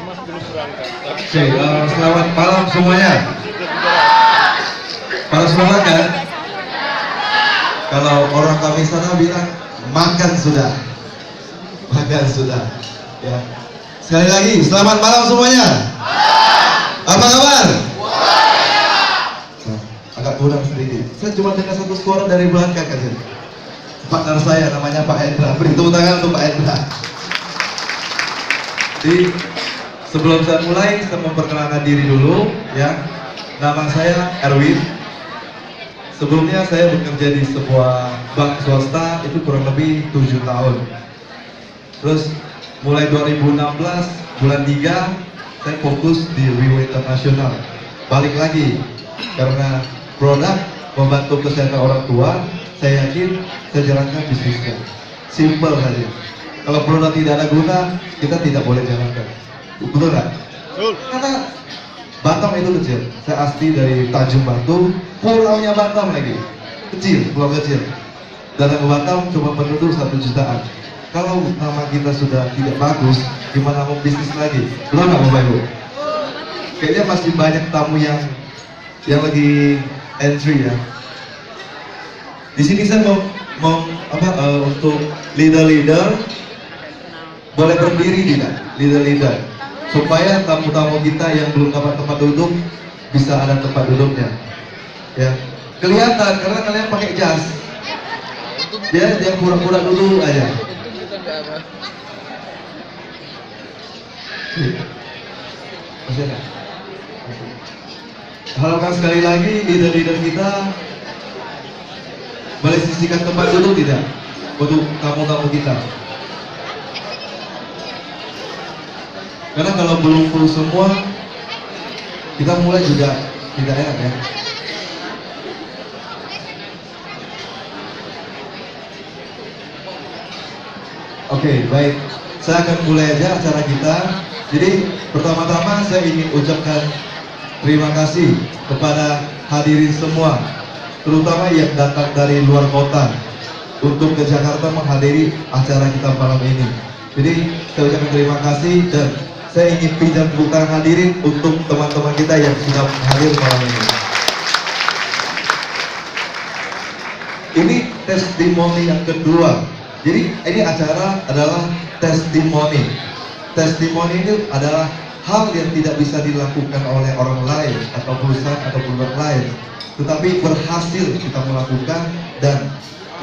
Oke, selamat malam semuanya. Para semangat kan? Kalau orang kami sana bilang makan sudah, ya. Sekali lagi, selamat malam semuanya. Apa kabar? Agak kurang sedikit. Saya cuma dengar satu suara dari belakang kan. Partner saya namanya Pak Hendra. Beri tepuk tangan untuk Pak Hendra. Jadi sebelum saya mulai, saya memperkenalkan diri dulu, ya. Nama saya Erwin. Sebelumnya saya bekerja di sebuah bank swasta itu kurang lebih 7 tahun. Terus mulai 2016 bulan 3 saya fokus di Riway Internasional. Balik lagi karena produk membantu kesehatan orang tua, saya yakin saya jalankan bisnisnya. Simple saja. Kalau produk tidak ada guna, kita tidak boleh jalankan. Betul nggak? Betul. Karena Batam itu kecil. Saya asli dari Tanjung Batu, pulaunya Batam lagi. Kecil, pulau kecil. Datang ke Batam cuma penduduk 1 jutaan. Kalau nama kita sudah tidak bagus, gimana mau bisnis lagi? Belum nggak Bapak Ibu? Kayaknya masih banyak tamu yang lagi entry ya. Di sini saya mau untuk leader-leader boleh berdiri tidak? Leader-leader supaya tamu-tamu kita yang belum dapat tempat duduk bisa ada tempat duduknya. Ya, kelihatan karena kalian pakai jas. Dia pura-pura duduk aja. Masih ada? Harapkan sekali lagi leader-leader kita boleh sisihkan tempat duduk tidak untuk tamu-tamu kita. Karena kalau belum full semua, kita mulai juga tidak enak ya. Oke, baik. Saya akan mulai aja acara kita. Jadi pertama-tama saya ingin ucapkan terima kasih kepada hadirin semua, terutama yang datang dari luar kota untuk ke Jakarta menghadiri acara kita malam ini. Jadi saya ucapkan terima kasih dan saya ingin pinjam tepuk tangan hadirin untuk teman-teman kita yang sudah hadir malam ini. Ini testimoni yang kedua. Jadi ini acara adalah testimoni. Testimoni itu adalah hal yang tidak bisa dilakukan oleh orang lain atau perusahaan atau produk lain, tetapi berhasil kita melakukan, dan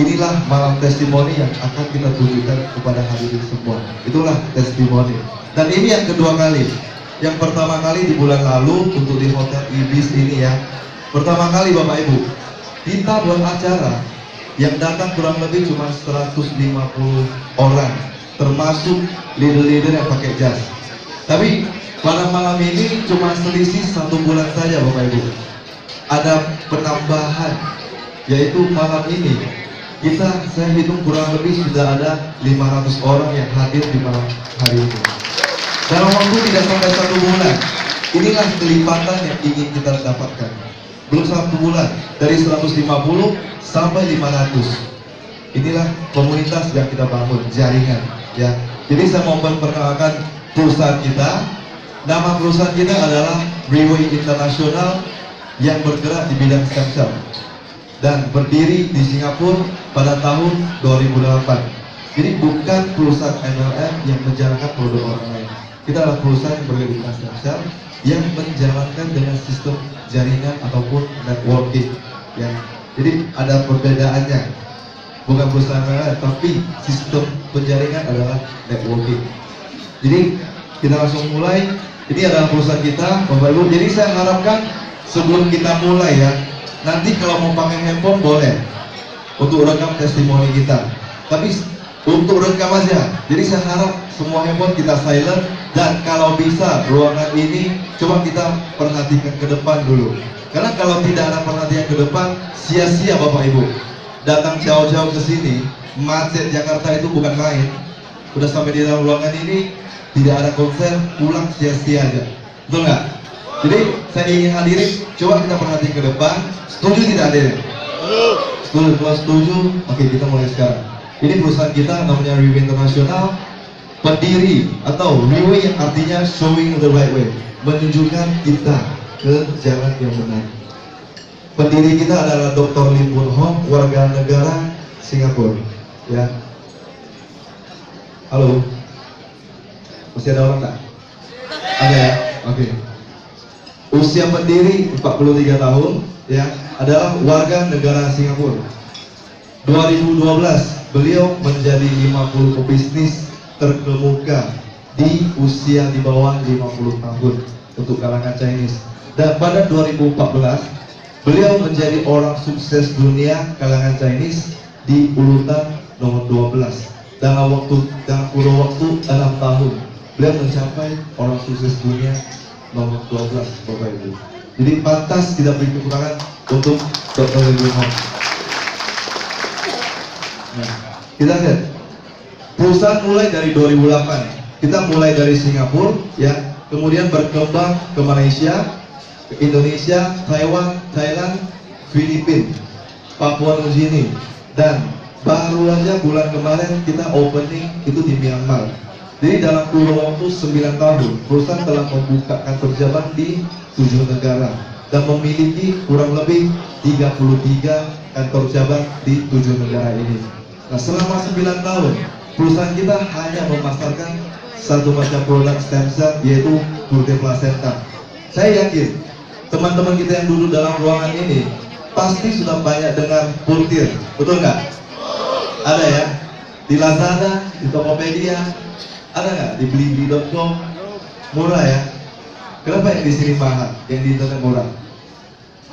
inilah malam testimoni yang akan kita tunjukkan kepada hadirin semua. Itulah testimoni. Dan ini yang kedua kali. Yang pertama kali di bulan lalu untuk di Hotel Ibis ini ya. Pertama kali Bapak Ibu, kita buat acara yang datang kurang lebih cuma 150 orang, termasuk leader-leader yang pakai jas. Tapi pada malam ini cuma selisih 1 bulan saja Bapak Ibu. Ada penambahan, yaitu malam ini saya hitung kurang lebih sudah ada 500 orang yang hadir di malam hari ini. Dalam waktu tidak sampai 1 bulan, inilah kelipatan yang ingin kita dapatkan. Belum 1 bulan, dari 150 sampai 500. Inilah komunitas yang kita bangun, jaringan. Ya, jadi saya mau memperkenalkan perusahaan kita. Nama perusahaan kita adalah Riway Internasional yang bergerak di bidang stem cell dan berdiri di Singapura pada tahun 2008. Jadi bukan perusahaan MLM yang menjalankan produk orang lain. Kita adalah perusahaan yang bergerak di bidang stem cell yang menjalankan dengan sistem jaringan ataupun networking. Ya, jadi ada perbedaannya. Bukan perusahaan MLM, tapi sistem penjaringan adalah networking. Jadi kita langsung mulai. Ini adalah perusahaan kita, Bapak Ibu. Jadi saya harapkan sebelum kita mulai ya, nanti kalau mau pakai handphone boleh untuk rekam testimoni kita. Tapi untuk rekam aja. Jadi saya harap semua handphone kita silent, dan kalau bisa ruangan ini coba kita perhatikan ke depan dulu. Karena kalau tidak ada perhatian ke depan, sia-sia Bapak Ibu. Datang jauh-jauh ke sini, macet Jakarta itu bukan main. Udah sampai di dalam ruangan ini, tidak ada konser, pulang sia-sia aja. Betul nggak? Jadi saya ingin hadirin, coba kita perhatikan ke depan. Setuju tidak hadirin? Setuju. Kalau setuju, oke kita mulai sekarang. Ini perusahaan kita namanya Riway Internasional. pendiri atau Riway yang artinya showing the right way, menunjukkan kita ke jalan yang benar. Pendiri kita adalah Dr. Lim Boon Hong, warga negara Singapura. Ya, halo, masih ada orang tak? Ada ya, oke. Usia pendiri 43 tahun, ya, adalah warga negara Singapura. 2012 beliau menjadi 50 pebisnis terkemuka di usia di bawah 50 tahun untuk kalangan Chinese. Dan pada 2014 beliau menjadi orang sukses dunia kalangan Chinese di urutan nomor 12. Dalam kurun waktu 6 tahun beliau mencapai orang sukses dunia nomor 12, Bapak Ibu. Jadi pantas tidak beri kekurangan untuk Dr. Lim Boon Hong. Nah, kita lihat perusahaan mulai dari 2008. Kita mulai dari Singapura, ya, kemudian berkembang ke Malaysia, ke Indonesia, Taiwan, Thailand, Filipina, Papua New Guinea, dan baru aja bulan kemarin kita opening itu di Myanmar. Jadi dalam kurun waktu 9 tahun, perusahaan telah membuka kantor cabang di 7 negara dan memiliki kurang lebih 33 kantor cabang di 7 negara ini. Nah, selama 9 tahun, perusahaan kita hanya memasarkan satu macam produk stem cell, yaitu Purte Placenta. Saya yakin teman-teman kita yang duduk dalam ruangan ini pasti sudah banyak dengar Purtir, betul nggak? Ada ya? Di Lazada, di Tokopedia, ada nggak? Di Blibli.com, murah ya? Kenapa yang di sini mahal, yang di internet murah?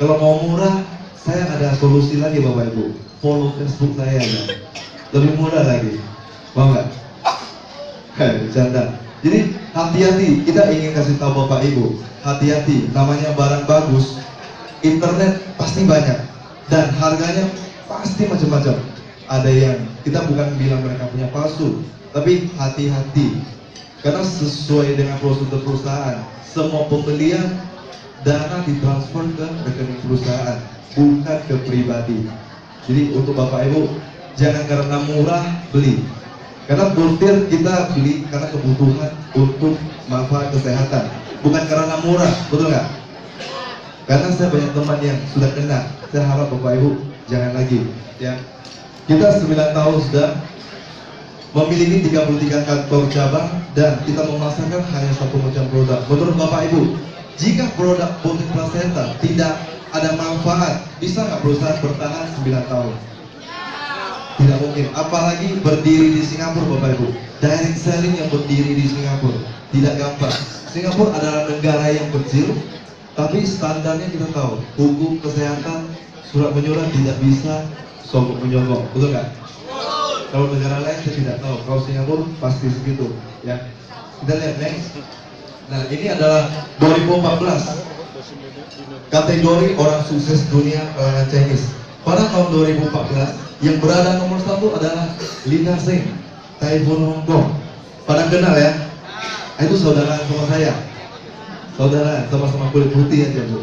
Kalau mau murah, saya ada solusi lagi Bapak Ibu. Follow Facebook saya ya. Lebih murah lagi, mau nggak? Bercanda. Jadi hati-hati, kita ingin kasih tahu Bapak Ibu, hati-hati, namanya barang bagus, internet pasti banyak dan harganya pasti macam-macam. Ada yang kita bukan bilang mereka punya palsu, tapi hati-hati karena sesuai dengan prosedur perusahaan, semua pembelian dana ditransfer ke rekening perusahaan, bukan ke pribadi. Jadi untuk Bapak Ibu, jangan karena murah beli. Karena Purtir kita beli karena kebutuhan untuk manfaat kesehatan, bukan karena murah, betul nggak? Karena saya banyak teman yang sudah kena. Saya harap Bapak Ibu jangan lagi. Ya, kita 9 tahun sudah memiliki 33 kantor cabang dan kita memasarkan hanya satu macam produk. Menurut Bapak Ibu, jika produk Purte Placenta tidak ada manfaat, bisa nggak perusahaan bertahan 9 tahun? Tidak mungkin, apalagi berdiri di Singapura Bapak Ibu. Direct selling yang berdiri di Singapura tidak gampang. Singapura adalah negara yang kecil, tapi standarnya kita tahu, hukum kesehatan, surat menyurat tidak bisa sogok menyogok, betul nggak? Kalau negara lain saya tidak tahu, kalau Singapura pasti segitu. Ya, kita lihat next. Nah, ini adalah 2014 kategori orang sukses dunia kalangan Chinese. Pada tahun 2014 yang berada nomor 1 adalah Lina Seng, Typhoon Hong Kong. Pada kenal ya? Itu saudara sama saya. Saudara, sama-sama kulit putih aja Bu.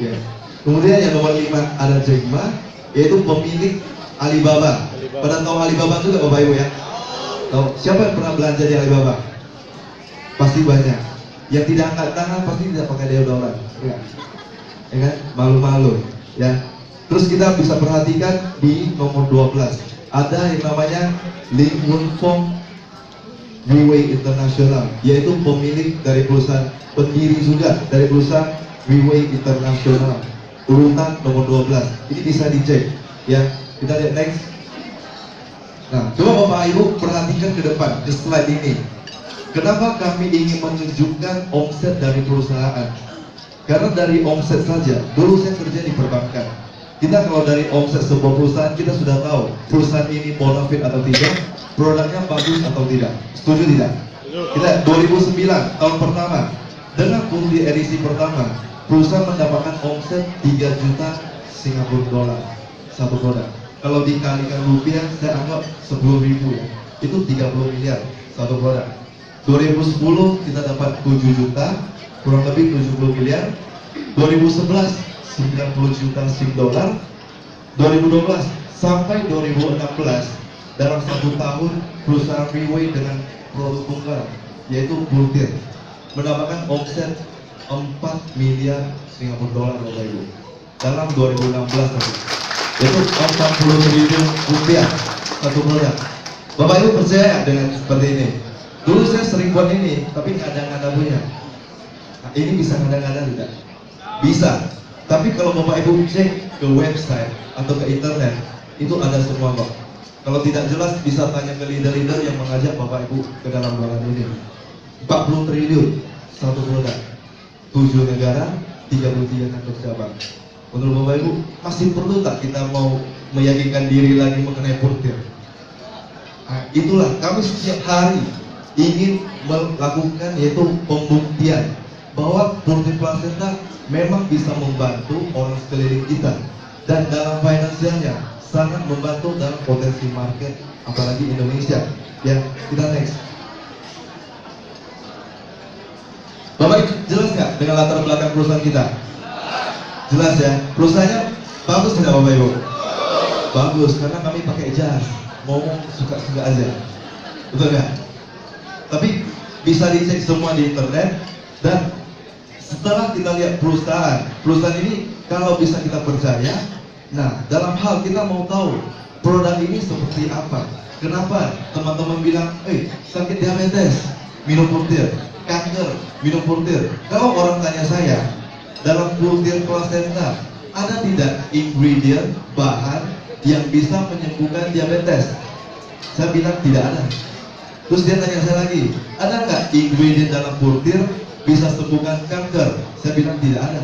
Ya. Kemudian yang nomor 5 ada Jack Ma, yaitu pemilik Alibaba. Pada tahu Alibaba juga Bapak Ibu ya? Tahu siapa yang pernah belanja di Alibaba? Pasti banyak. Yang tidak angkat tangan pasti tidak pakai deodoran. Ya kan? Malu-malu ya. Terus kita bisa perhatikan di nomor 12 ada yang namanya Lim Boon Hong Riway International, yaitu pemilik dari perusahaan, pendiri juga dari perusahaan Riway International, urutan nomor 12. Ini bisa dicek ya. Kita lihat next. Nah, coba Bapak Ibu perhatikan ke depan, ke slide ini. Kenapa kami ingin menunjukkan omset dari perusahaan? Karena dari omset saja, dulu saya kerja di perbankan. Kita kalau dari omset sebuah perusahaan, kita sudah tahu perusahaan ini bonafit atau tidak, produknya bagus atau tidak. Setuju tidak? Kita 2009 tahun pertama, dengan di edisi pertama, perusahaan mendapatkan omset 3 juta Singapura dolar satu produk. Kalau dikalikan rupiah, saya anggap 10.000 ya. Itu 30 miliar satu produk. 2010 kita dapat 7 juta, kurang lebih 70 miliar. 2011 90 juta Sing dolar. 2012 sampai 2016 dalam 1 tahun perusahaan Riway dengan produk tunggal, yaitu Pultir, mendapatkan omset 4 miliar Singapura dolar Bapak Ibu dalam 2016 tadi. Itu 40 triliun rupiah satu produk. Bapak Ibu percaya dengan seperti ini? Dulu saya sering buat ini, tapi nggak ada punya. Nah, ini bisa ngada-ngada tidak? Bisa. Tapi kalau Bapak Ibu cek ke website atau ke internet, itu ada semua kok. Kalau tidak jelas bisa tanya ke leader-leader yang mengajak Bapak Ibu ke dalam ruangan ini. 40 triliun satu produk, 7 negara, 33 kantor cabang. Menurut Bapak Ibu, masih perlu tak kita mau meyakinkan diri lagi mengenai Pultir? Nah, itulah kami setiap hari ingin melakukan yaitu pembuktian bahwa Pultir Placenta memang bisa membantu orang sekeliling kita, dan dalam finansialnya sangat membantu dalam potensi market, apalagi Indonesia. Ya, kita next. Bapak jelas nggak dengan latar belakang perusahaan kita? Jelas ya. Perusahaannya bagus tidak Bapak Ibu? Bagus, karena kami pakai jas, ngomong suka-suka aja, betul nggak? Tapi bisa dicek semua di internet, dan setelah kita lihat perusahaan ini kalau bisa kita percaya. Nah, dalam hal kita mau tahu produk ini seperti apa, kenapa teman-teman bilang, sakit diabetes, minum Pultir, kanker, minum Pultir. Kalau orang tanya saya, dalam Pultir Placenta ada tidak ingredient, bahan yang bisa menyembuhkan diabetes? Saya bilang tidak ada. Terus dia tanya saya lagi, ada nggak ingredient dalam Pultir bisa sembuhkan kanker? Saya bilang tidak ada.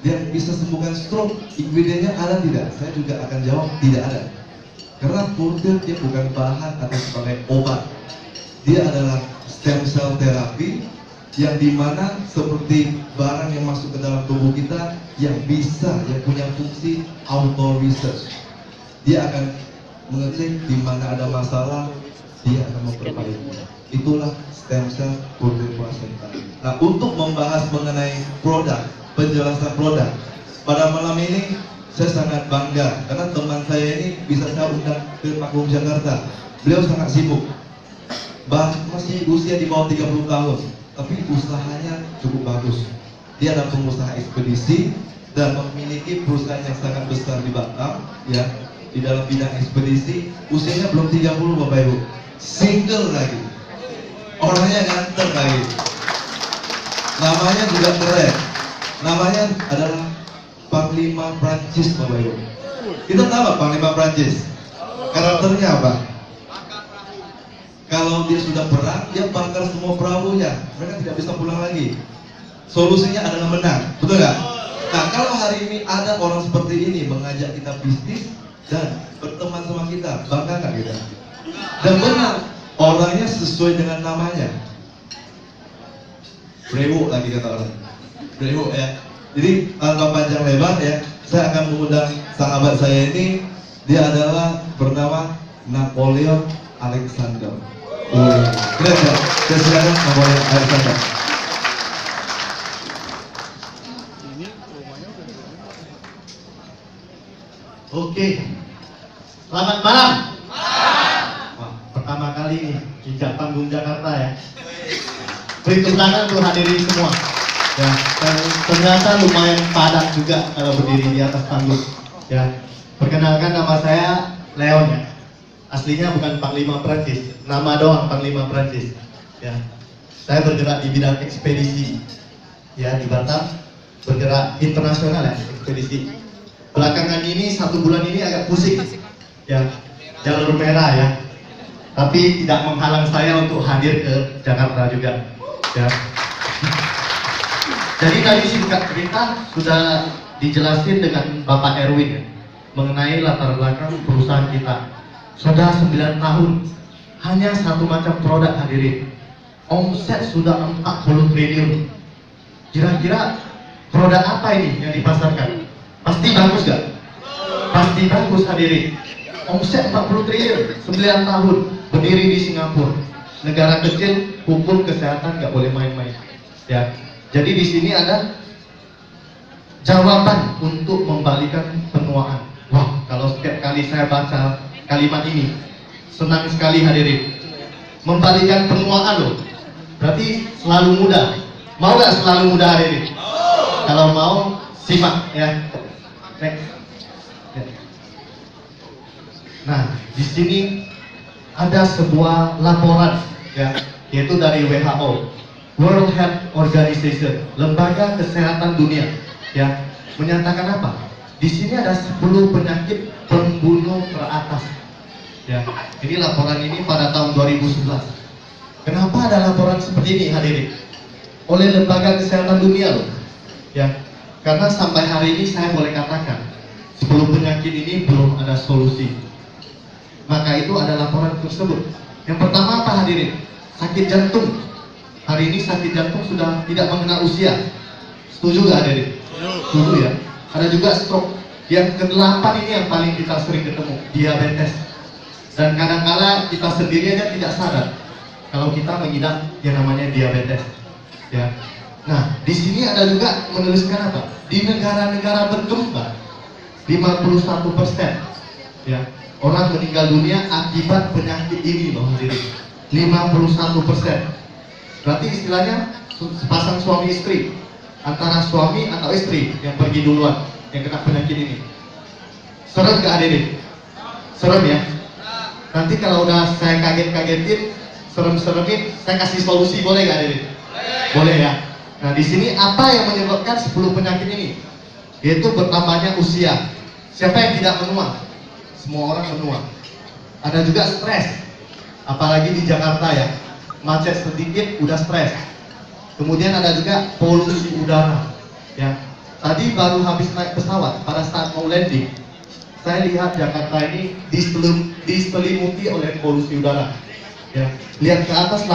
Dia bisa sembuhkan stroke, ingredientnya ada tidak? Saya juga akan jawab tidak ada. Karena Pultir dia bukan bahan atau sebagai obat. Dia adalah stem cell therapy, yang dimana seperti barang yang masuk ke dalam tubuh kita yang punya fungsi auto research. Dia akan mengecek di mana ada masalah, dia akan memperbaiki. Itulah stem cell Pultir Placenta. Nah, untuk membahas mengenai produk, penjelasan produk pada malam ini, saya sangat bangga karena teman saya ini bisa saya undang ke Pakung Jakarta. Beliau sangat sibuk, masih usia di bawah 30 tahun, tapi usahanya cukup bagus. Dia adalah pengusaha ekspedisi dan memiliki perusahaan yang sangat besar di Batam, ya, di dalam bidang ekspedisi. Usianya belum 30 Bapak Ibu, single lagi, orangnya ganteng lagi, namanya juga keren. Namanya adalah Panglima Prancis Bapak Ibu. Kita tahu apa Panglima Prancis? Karakternya apa? Kalau dia sudah perang, dia bakar semua perahunya. Mereka tidak bisa pulang lagi. Solusinya adalah menang, betul nggak? Nah, kalau hari ini ada orang seperti ini mengajak kita bisnis dan berteman sama kita, bangga nggak kita? Dan benar, orangnya sesuai dengan namanya. Brewo lagi kata orang. Brewo ya. Jadi tanpa panjang lebar ya, saya akan mengundang sahabat saya ini. Dia adalah bernama Napoleon Alexander. Keren ya? Saya silakan Napoleon Alexander. Oke, selamat malam. Wah, pertama kali nih injak panggung Jakarta ya. Beri tepuk tangan untuk hadirin semua. Ya, dan ternyata lumayan padat juga kalau berdiri di atas panggung. Ya, perkenalkan nama saya Leon ya. Aslinya bukan Panglima Prancis, nama doang Panglima Prancis. Ya, saya bergerak di bidang ekspedisi. Ya, di Batam bergerak internasional ya, ekspedisi. Belakangan ini 1 bulan ini agak pusing. Ya, jalur merah ya. Tapi tidak menghalang saya untuk hadir ke Jakarta juga. Ya. Jadi tadi singkat cerita sudah dijelasin dengan Bapak Erwin ya, mengenai latar belakang perusahaan kita. Sudah 9 tahun, hanya satu macam produk hadirin. Omset sudah 40 triliun. Kira-kira produk apa ini yang dipasarkan? Pasti bagus gak? Pasti bagus hadirin. Omset 40 triliun, 9 tahun, berdiri di Singapura. Negara kecil, hukum kesehatan gak boleh main-main. Ya. Jadi di sini ada jawaban untuk membalikan penuaan. Wah, kalau setiap kali saya baca kalimat ini, senang sekali hadirin. membalikan penuaan loh. Berarti selalu muda. Mau nggak selalu muda hari ini? Kalau mau, simak ya. Next. Ya. Nah, di sini ada sebuah laporan ya, yaitu dari WHO, World Health Organization, Lembaga Kesehatan Dunia, ya, menyatakan apa? Di sini ada 10 penyakit pembunuh teratas. Ya, ini laporan ini pada tahun 2011. Kenapa ada laporan seperti ini hadirin? Oleh Lembaga Kesehatan Dunia loh. Ya, karena sampai hari ini saya boleh katakan 10 penyakit ini belum ada solusi. Maka itu ada laporan tersebut. Yang pertama apa hadirin? Sakit jantung. Hari ini sakit jantung sudah tidak mengenal usia. Setuju gak hadirin? Setuju ya. Ada juga stroke. Yang ke-8 ini yang paling kita sering ketemu, diabetes. Dan kadang-kala kita sendiri aja tidak sadar kalau kita mengidap yang namanya diabetes. Ya. Nah, di sini ada juga menuliskan apa? Di negara-negara berkembang 51% ya, orang meninggal dunia akibat penyakit ini loh hadirin. 51%. Berarti istilahnya sepasang suami istri, antara suami atau istri yang pergi duluan yang kena penyakit ini. Serem gak hadirin? Serem ya? Nanti kalau udah saya kaget-kagetin, serem-seremin, saya kasih solusi, boleh gak hadirin? Boleh ya? Nah, di sini apa yang menyebabkan 10 penyakit ini? Yaitu bertambahnya usia. Siapa yang tidak menua? Semua orang menua. Ada juga stres. Apalagi di Jakarta ya. Macet sedikit udah stres. Kemudian ada juga polusi udara. Ya. Tadi baru habis naik pesawat pada saat mau landing. Saya lihat Jakarta ini diselimuti oleh polusi udara. Ya. Lihat ke atas langit